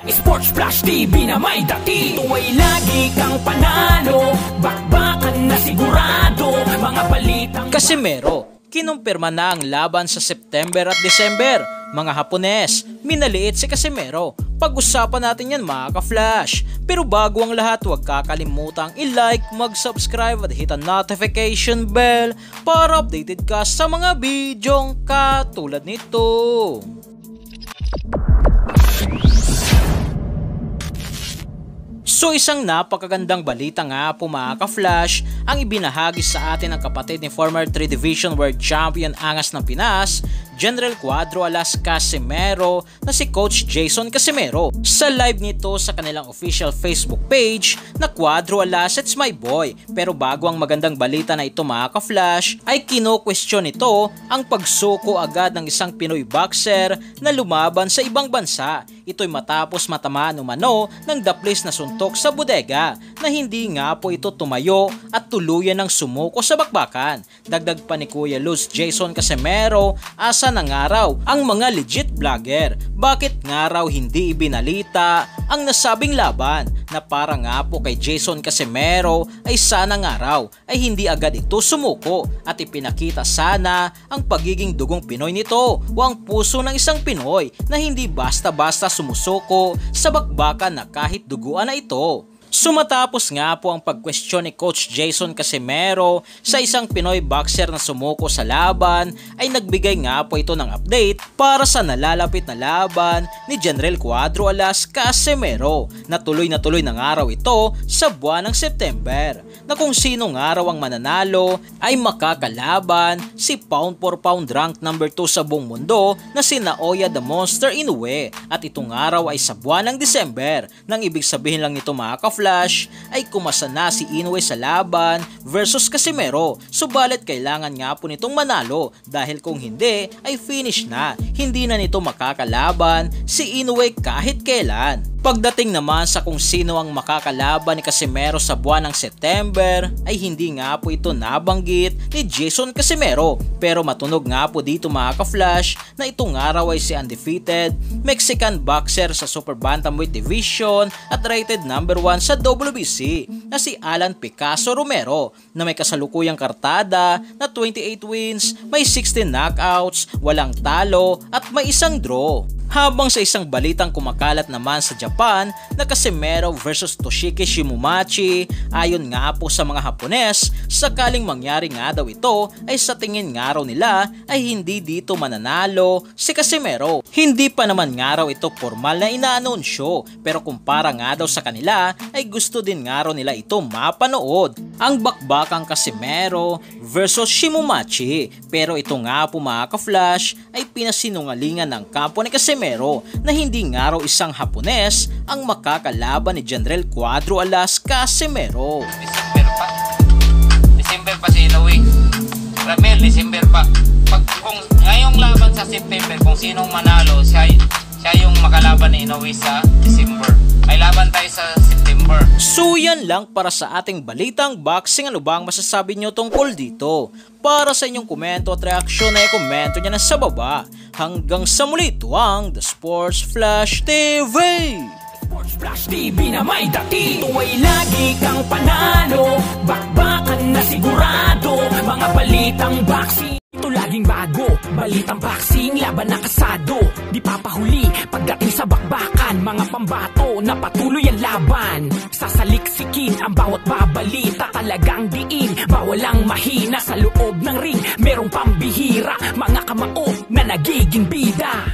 Sports Flash TV na may dati. Ito ay lagi kang panalo, bakbakan na sigurado, mga balitang Casimero, kinumpirma na ang laban sa September at December. Mga Hapones, minaliit si Casimero. Pag-usapan natin yan mga ka-flash. Pero bago ang lahat, huwag kakalimutang i-like, mag-subscribe at hit ang notification bell para updated ka sa mga bidyong katulad nito. So isang napakagandang balita nga po mga ka-flash ang ibinahagi sa atin ng kapatid ni former 3 Division World Champion Angas ng Pinas, General Cuadro Alas Casimero na si Coach Jason Casimero. Sa live nito sa kanilang official Facebook page na Cuadro Alas It's My Boy. Pero bago ang magandang balita na ito mga ka-flash ay kino-question nito ang pagsuko agad ng isang Pinoy boxer na lumaban sa ibang bansa. Ito'y matapos matamaan umano ng daplis na suntok sa bodega na hindi nga po ito tumayo at tuluyan ng sumuko sa bakbakan. Dagdag pa ni Kuya Luz Jason Casimero, asa na nga raw ang mga legit vlogger. Bakit nga raw hindi ibinalita ang nasabing laban na para nga po kay Jason Casimero ay sana nga raw ay hindi agad ito sumuko at ipinakita sana ang pagiging dugong Pinoy nito o ang puso ng isang Pinoy na hindi basta-basta sumusuko sa bakbakan na kahit duguan na ito. Sumatapos nga po ang pag-question ni Coach Jason Casimero sa isang Pinoy boxer na sumuko sa laban ay nagbigay nga po ito ng update para sa nalalapit na laban ni General Cuadro Alas Casimero na tuloy ng araw ito sa buwan ng September na kung sino nga raw ang mananalo ay makakalaban si pound for pound ranked number 2 sa buong mundo na si Naoya the Monster Inoue at itong araw ay sa buwan ng December. Nang ibig sabihin lang nito mga ka-flash ay kumasa na si Inoue sa laban versus Casimero, subalit kailangan nga po nitong manalo dahil kung hindi ay finish na, hindi na nito makakalaban si Inoue kahit kailan. Pagdating naman sa kung sino ang makakalaban ni Casimero sa buwan ng September ay hindi nga po ito nabanggit ni Jason Casimero, pero matunog nga po dito mga ka-flash na itong araw ay si undefeated Mexican boxer sa Super Bantamweight Division at rated number 1 sa WBC na si Alan Picasso Romero na may kasalukuyang kartada na 28 wins, may 16 knockouts, walang talo at may isang draw. Habang sa isang balitang kumakalat naman sa Japan na Casimero versus Toshiki Shimumachi, ayon nga po sa mga Hapones, sakaling mangyari nga daw ito ay sa tingin nga raw nila ay hindi dito mananalo si Casimero. Hindi pa naman nga raw ito formal na inaanunsyo, pero kumpara nga daw sa kanila ay gusto din nga raw nila ito mapanood. Ang bakbakang Casimero versus Shimumachi, pero ito nga po mga ka-flash ay pinasinungalingan ng kampo ni Casimero na hindi nga raw isang Hapones ang makakalaban ni General Cuadro Alas Casimero. December pa si Inoue. Ramel, December pa. Kung ngayong laban sa September, kung sinong manalo, siya yung makalaban ni Inoue sa December. Ay laban tayo sa September. So yan lang para sa ating balitang boxing. Ano bang masasabi nyo tungkol dito? Para sa inyong komento at reaksyon ay komento nyo na sa baba. Hanggang sa muli, ito ang The Sports Flash TV. Sports Flash TV na may dati. Ito ay lagi kang panalo, bakbakan na sigurado, mga balitang boxing. Ito laging bago, balitang boxing, laban na kasado. Di papahuli pagdating sa bakbakan, mga pambato na patuloy ang laban. Sasaliksikin ang bawat babalita, talagang diin, bawal ang mahina sa loob ng ring. Merong pambihira, mga kamao na nagiging bida.